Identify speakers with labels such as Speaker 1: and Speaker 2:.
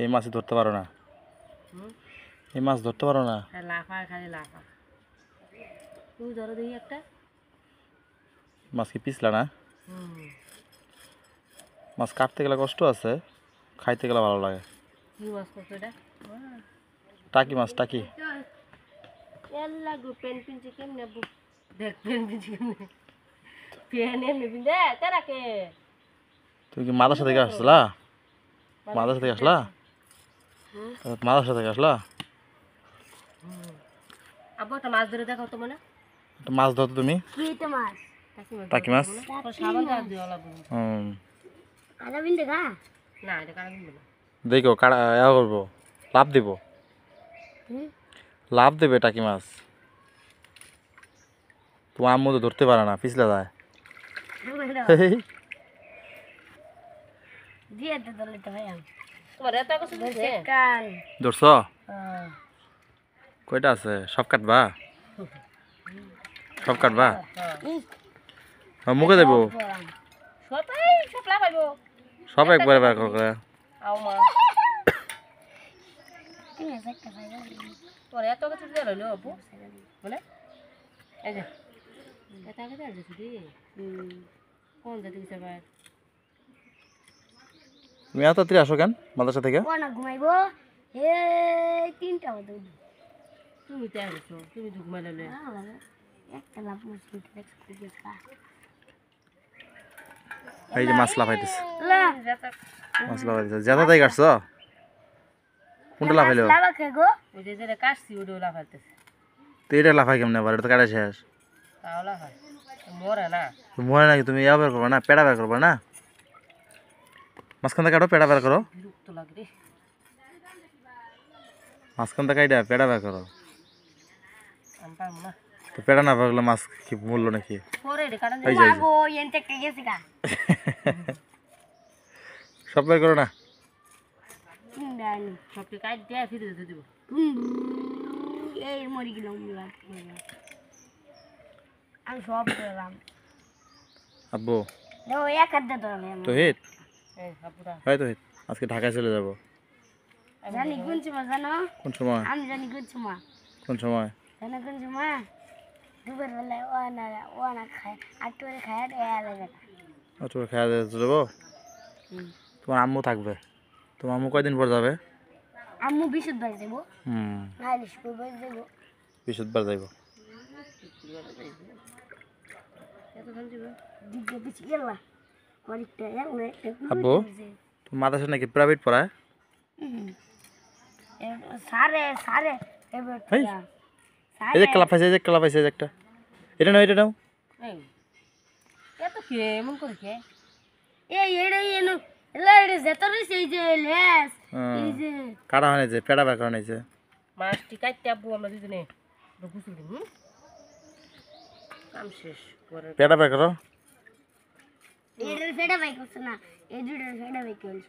Speaker 1: এই মাছই ধরতে পারো না? এই মাছ ধরতে পারো না?
Speaker 2: লাফা খালি লাফা। তুই ধরো দেখি একটা।
Speaker 1: মাছ কি পিছলা না? মাছ কাটতে গেলে কষ্ট আছে, খাইতে গেলে ভালো লাগে।
Speaker 2: কি মাছ করছো এটা?
Speaker 1: টাকি মাছ, টাকি।
Speaker 2: পেন পিনছে কেমনে? দেখ পেন পিনছে কেমনে? পেন এমনি পিনছে তারা কে?
Speaker 1: তুমি কি মাদার সাথে আসলা? মাদার সাথে আসলা? মাদার সাথে আসলা?
Speaker 2: আব্বু একটা মাছ ধরে দেখাও তো মনে।
Speaker 1: একটা মাছ ধরতো তুমি? টাকি মাছ।
Speaker 2: সাবান দাও দিও লাগবে। কাটা বিন দেখা? না এটা কাটা বিন না।
Speaker 1: দেখো কাটা ইয়া করবো, লাভ দিব। লাভ দেবে টাকি মাছ। তোমার আম্মু তো ধরতে পারে না, পিছলে যায়।
Speaker 2: দিয়ে দে দলে তো ভাই আমি। তোমার এত কিছু দিছে?
Speaker 1: ধরছো? কয়টা আছে? সব কাটবা? সব কাটবা? মুখে দেব?
Speaker 2: সব লাগাইবো।
Speaker 1: সব একবারে বার করে।
Speaker 2: আও মা। তোর এত কিছু দিয়ে লইলো আপু বলে এই যে এটা আগে দিয়ে দিছি কোন জাতি দিছে ভাই?
Speaker 1: তুমি এত তাড়াতাড়ি আসো কেন মাদ্রাসা থেকে?
Speaker 2: ও না ঘুমাইবো এই 3টা বাজে। তুমি তো আসছো, তুমি তো ঘুমাইলে না। একটা লাভ মুশকিল দেখছ দেখা।
Speaker 1: এই যে মাছ লাফাইতেছে।
Speaker 2: লা
Speaker 1: মাছ লাফাইতেছে। জাদা তাই কাটছো? কোনটা লাফাইলো?
Speaker 2: লাভা খে গো ওই যে যেটা কাটছি ওটা লাফাইতেছে।
Speaker 1: তো এটা লাফাই কেমনে আবার? এটা তো কাটা শেষ।
Speaker 2: তাও লাফাই মরে না।
Speaker 1: মরে নাকি? তুমি ইয়া বের করবা না, পেড়া বের করবা না? মাঝখানটা কাটো, পেড়া বের করো।
Speaker 2: বিরক্ত লাগে রে।
Speaker 1: মাঝখানটা কাইটা পেড়া বের করো।
Speaker 2: আমি পারবো না।
Speaker 1: তো পেড়া না বের করলে মাছ কি মূল্য নাকি?
Speaker 2: পরে রে কাটা
Speaker 1: এই যে
Speaker 2: গো এনতে কে গেছে গা।
Speaker 1: সব বের করো না।
Speaker 2: ডানি সবটি কাট দিয়ে ফিরে দিতে দিব। এই মরি গেলাম আমি সব দিলাম।
Speaker 1: আব্বু
Speaker 2: ও এক হাত দিয়ে ধরবে
Speaker 1: তো হিট
Speaker 2: এই আপুরা
Speaker 1: হয় তো হিট আজকে ঢাকায় চলে যাব।
Speaker 2: জানি কোন সময় জানো?
Speaker 1: কোন সময়?
Speaker 2: আমি জানি কোন সময়।
Speaker 1: কোন সময়?
Speaker 2: জানো কোন সময়? দুপুর বেলায় ও না খায় আটটু করে খায় আর লাগে না।
Speaker 1: তোর খেয়া দিতে যাবো? তোমার আম্মু থাকবে। তোমার আম্মু কয়দিন পর যাবে?
Speaker 2: আম্মু বৃহস্পতিবার যাবো। নাহলে শুক্রবার যাবো।
Speaker 1: বৃহস্পতিবার যাইব। আব্বু তোমার মাদ্রাসা নাকি প্রাইভেট পড়ায়?
Speaker 2: সারে সারে
Speaker 1: এই যে ক্লাব পাইছে, এই যে ক্লাব পাইছে একটা। এটা নাও, এটা নাও।
Speaker 2: এত কে এমন করে কে? এই এড়ে এনো এলা এড়ে যেতরে সেই যে লেস এই যে
Speaker 1: কাটা হয় যে পেড়া বের করা নাইছে।
Speaker 2: মাছটি কাটতে আব্বু আমরা দুজনে গুছল দিন কাম শেষ করে
Speaker 1: পেড়া বের করো।
Speaker 2: এড়ে ফেড়া বাই করছ না এই দুটো ফেড়া বাই করছ।